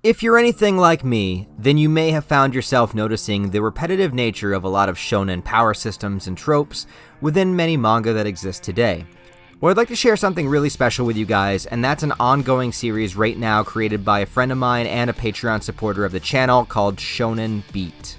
If you're anything like me, then you may have found yourself noticing the repetitive nature of a lot of shonen power systems and tropes within many manga that exist today. Well, I'd like to share something really special with you guys, and that's an ongoing series right now created by a friend of mine and a Patreon supporter of the channel called Shonen Beat.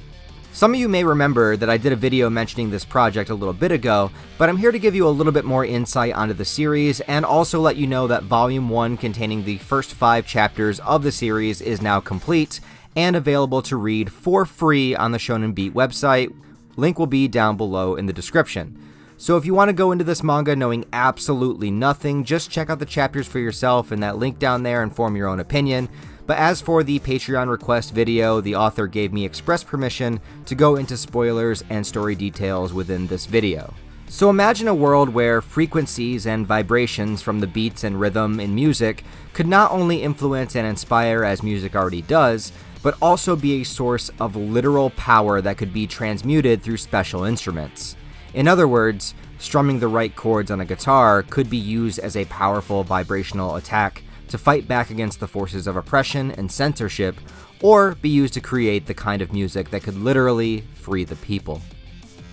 Some of you may remember that I did a video mentioning this project a little bit ago, but I'm here to give you a little bit more insight onto the series and also let you know that Volume 1 containing the first 5 chapters of the series is now complete and available to read for free on the Shonen Beat website. Link will be down below in the description. So if you want to go into this manga knowing absolutely nothing, just check out the chapters for yourself in that link down there and form your own opinion. But as for the Patreon request video, the author gave me express permission to go into spoilers and story details within this video. So imagine a world where frequencies and vibrations from the beats and rhythm in music could not only influence and inspire as music already does, but also be a source of literal power that could be transmuted through special instruments. In other words, strumming the right chords on a guitar could be used as a powerful vibrational attack to fight back against the forces of oppression and censorship, or be used to create the kind of music that could literally free the people.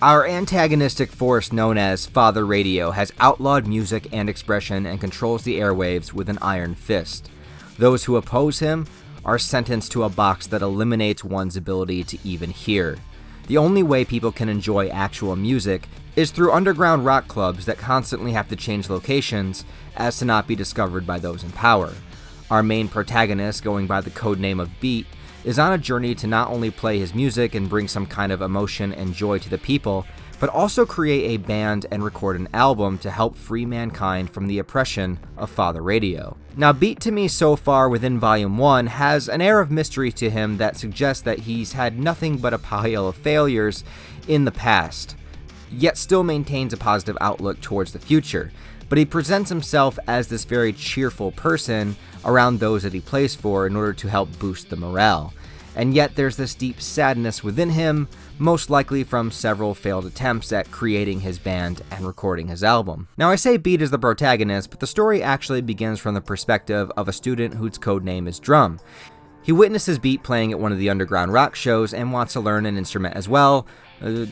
Our antagonistic force known as Father Radio has outlawed music and expression and controls the airwaves with an iron fist. Those who oppose him are sentenced to a box that eliminates one's ability to even hear. The only way people can enjoy actual music is through underground rock clubs that constantly have to change locations as to not be discovered by those in power. Our main protagonist, going by the codename of Beat, is on a journey to not only play his music and bring some kind of emotion and joy to the people, but also create a band and record an album to help free mankind from the oppression of Father Radio. Now, Beat to me so far within Volume 1 has an air of mystery to him that suggests that he's had nothing but a pile of failures in the past, yet still maintains a positive outlook towards the future. But he presents himself as this very cheerful person around those that he plays for in order to help boost the morale. And yet there's this deep sadness within him, most likely from several failed attempts at creating his band and recording his album. Now, I say Beat is the protagonist, but the story actually begins from the perspective of a student whose codename is Drum. He witnesses Beat playing at one of the underground rock shows and wants to learn an instrument as well,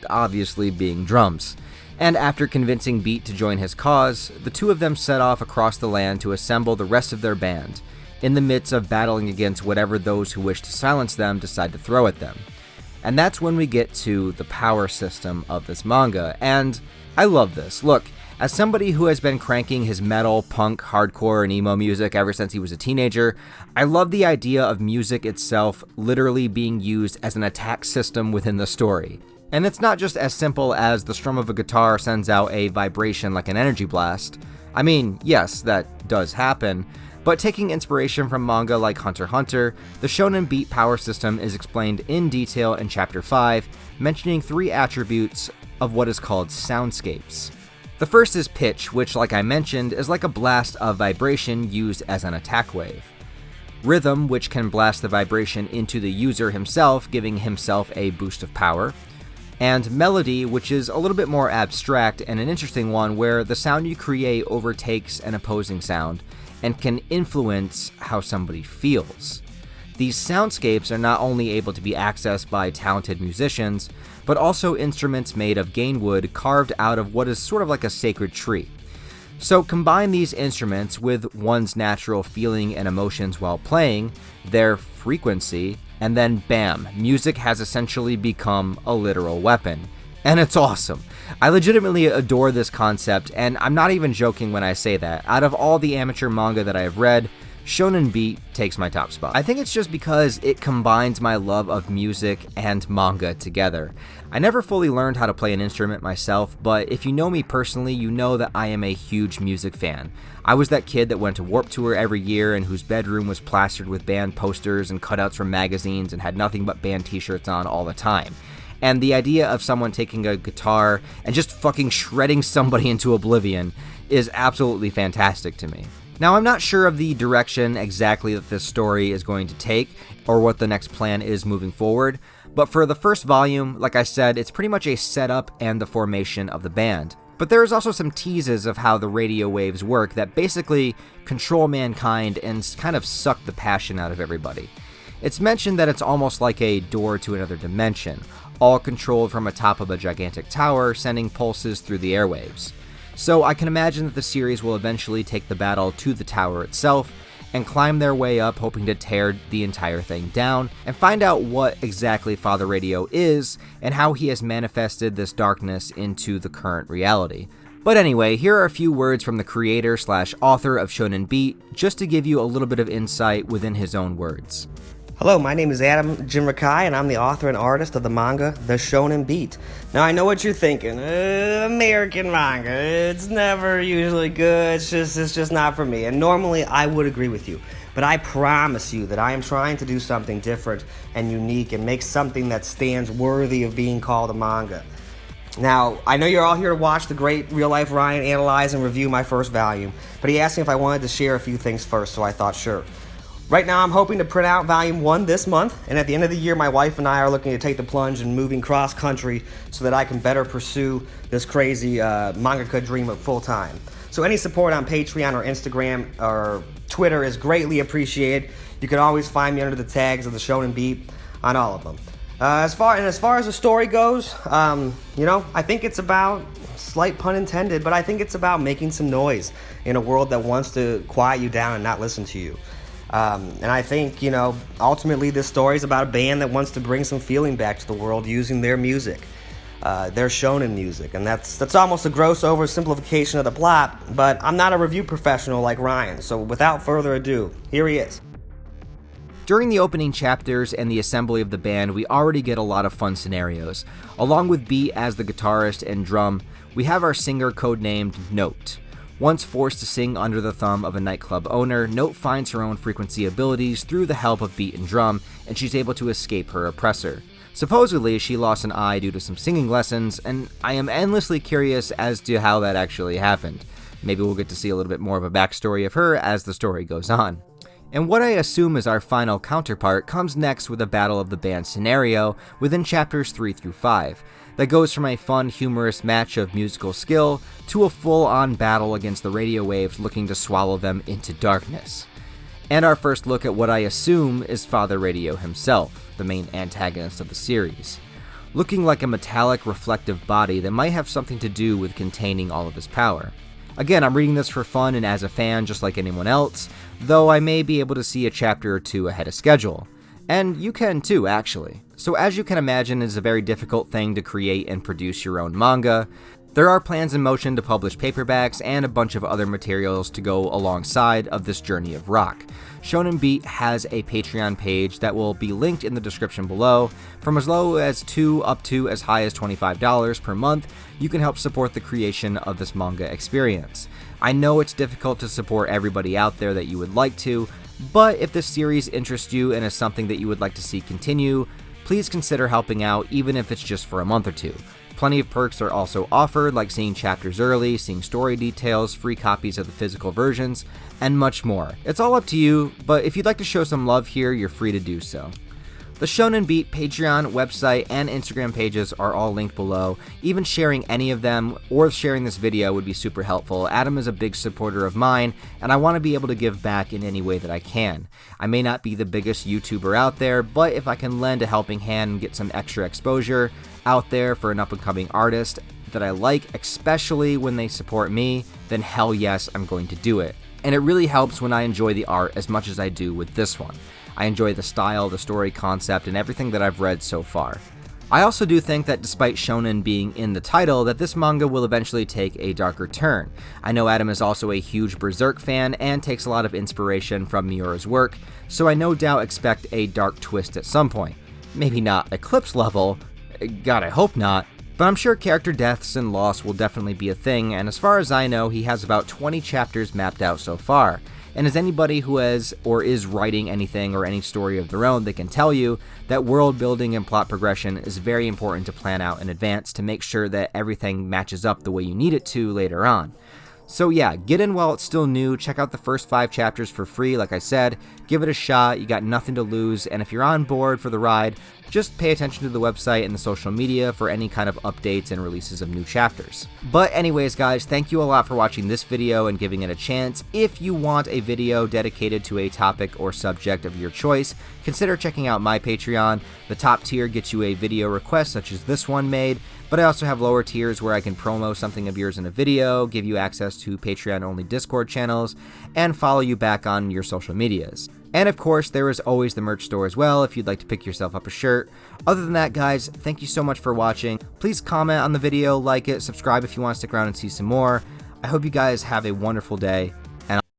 obviously being drums. And after convincing Beat to join his cause, the two of them set off across the land to assemble the rest of their band, in the midst of battling against whatever those who wish to silence them decide to throw at them. And that's when we get to the power system of this manga, and I love this. Look, as somebody who has been cranking his metal, punk, hardcore, and emo music ever since he was a teenager, I love the idea of music itself literally being used as an attack system within the story. And it's not just as simple as the strum of a guitar sends out a vibration like an energy blast. I mean, yes, that does happen, but taking inspiration from manga like Hunter x Hunter, the Shonen Beat power system is explained in detail in Chapter 5, mentioning 3 attributes of what is called soundscapes. The first is pitch, which, like I mentioned, is like a blast of vibration used as an attack wave. Rhythm, which can blast the vibration into the user himself, giving himself a boost of power. And melody, which is a little bit more abstract and an interesting one where the sound you create overtakes an opposing sound and can influence how somebody feels. These soundscapes are not only able to be accessed by talented musicians, but also instruments made of cane wood carved out of what is sort of like a sacred tree. So combine these instruments with one's natural feeling and emotions while playing, their frequency, and then bam, music has essentially become a literal weapon. And it's awesome. I legitimately adore this concept, and I'm not even joking when I say that. Out of all the amateur manga that I have read, Shonen Beat takes my top spot. I think it's just because it combines my love of music and manga together. I never fully learned how to play an instrument myself, but if you know me personally, you know that I am a huge music fan. I was that kid that went to Warped Tour every year and whose bedroom was plastered with band posters and cutouts from magazines and had nothing but band t-shirts on all the time. And the idea of someone taking a guitar and just fucking shredding somebody into oblivion is absolutely fantastic to me. Now, I'm not sure of the direction exactly that this story is going to take or what the next plan is moving forward, but for the first volume, like I said, it's pretty much a setup and the formation of the band. But there is also some teases of how the radio waves work that basically control mankind and kind of suck the passion out of everybody. It's mentioned that it's almost like a door to another dimension, all controlled from atop of a gigantic tower, sending pulses through the airwaves. So I can imagine that the series will eventually take the battle to the tower itself, and climb their way up, hoping to tear the entire thing down, and find out what exactly Father Radio is, and how he has manifested this darkness into the current reality. But anyway, here are a few words from the creator/author of Shonen Beat, just to give you a little bit of insight within his own words. Hello, my name is Adam Jinrakai, and I'm the author and artist of the manga, The Shonen Beat. Now, I know what you're thinking. American manga, it's never usually good, it's just not for me. And normally, I would agree with you. But I promise you that I am trying to do something different and unique and make something that stands worthy of being called a manga. Now, I know you're all here to watch the great real-life Ryan analyze and review my first volume, but he asked me if I wanted to share a few things first, so I thought sure. Right now, I'm hoping to print out Volume 1 this month, and at the end of the year, my wife and I are looking to take the plunge in moving cross-country so that I can better pursue this crazy mangaka dream of full-time. So any support on Patreon or Instagram or Twitter is greatly appreciated. You can always find me under the tags of the Shonen Beat on all of them. As far as the story goes, I think it's about, slight pun intended, but I think it's about making some noise in a world that wants to quiet you down and not listen to you. And I think, ultimately this story is about a band that wants to bring some feeling back to the world using their music, their shonen music. And that's almost a gross oversimplification of the plot, but I'm not a review professional like Ryan, so without further ado, here he is. During the opening chapters and the assembly of the band, we already get a lot of fun scenarios. Along with Beat as the guitarist and drum, we have our singer codenamed Note. Once forced to sing under the thumb of a nightclub owner, Note finds her own frequency abilities through the help of Beat and drum, and she's able to escape her oppressor. Supposedly, she lost an eye due to some singing lessons, and I am endlessly curious as to how that actually happened. Maybe we'll get to see a little bit more of a backstory of her as the story goes on. And what I assume is our final counterpart comes next with a battle of the band scenario within chapters 3 through 5. That goes from a fun, humorous match of musical skill to a full-on battle against the radio waves looking to swallow them into darkness. And our first look at what I assume is Father Radio himself, the main antagonist of the series. Looking like a metallic, reflective body that might have something to do with containing all of his power. Again, I'm reading this for fun and as a fan just like anyone else, though I may be able to see a chapter or two ahead of schedule. And you can too, actually. So as you can imagine, it's a very difficult thing to create and produce your own manga. There are plans in motion to publish paperbacks and a bunch of other materials to go alongside of this journey of rock. Shonen Beat has a Patreon page that will be linked in the description below. From as low as $2 up to as high as $25 per month, you can help support the creation of this manga experience. I know it's difficult to support everybody out there that you would like to, but if this series interests you and is something that you would like to see continue, please consider helping out even if it's just for a month or two. Plenty of perks are also offered, like seeing chapters early, seeing story details, free copies of the physical versions, and much more. It's all up to you, but if you'd like to show some love here, you're free to do so. The Shonen Beat Patreon, website, and Instagram pages are all linked below. Even sharing any of them or sharing this video would be super helpful. Adam is a big supporter of mine, and I want to be able to give back in any way that I can. I may not be the biggest YouTuber out there, but if I can lend a helping hand and get some extra exposure out there for an up-and-coming artist that I like, especially when they support me, then hell yes, I'm going to do it. And it really helps when I enjoy the art as much as I do with this one. I enjoy the style, the story concept, and everything that I've read so far. I also do think that despite shonen being in the title, that this manga will eventually take a darker turn. I know Adam is also a huge Berserk fan and takes a lot of inspiration from Miura's work, so I no doubt expect a dark twist at some point. Maybe not Eclipse level, God I hope not, but I'm sure character deaths and loss will definitely be a thing, and as far as I know, he has about 20 chapters mapped out so far. And as anybody who has or is writing anything or any story of their own, they can tell you that world building and plot progression is very important to plan out in advance to make sure that everything matches up the way you need it to later on. So yeah, get in while it's still new, check out the first 5 chapters for free, like I said, give it a shot, you got nothing to lose, and if you're on board for the ride, just pay attention to the website and the social media for any kind of updates and releases of new chapters. But anyways guys, thank you a lot for watching this video and giving it a chance. If you want a video dedicated to a topic or subject of your choice, consider checking out my Patreon. The top tier gets you a video request such as this one made, but I also have lower tiers where I can promo something of yours in a video, give you access to Patreon-only Discord channels, and follow you back on your social medias. And of course, there is always the merch store as well if you'd like to pick yourself up a shirt. Other than that, guys, thank you so much for watching. Please comment on the video, like it, subscribe if you want to stick around and see some more. I hope you guys have a wonderful day,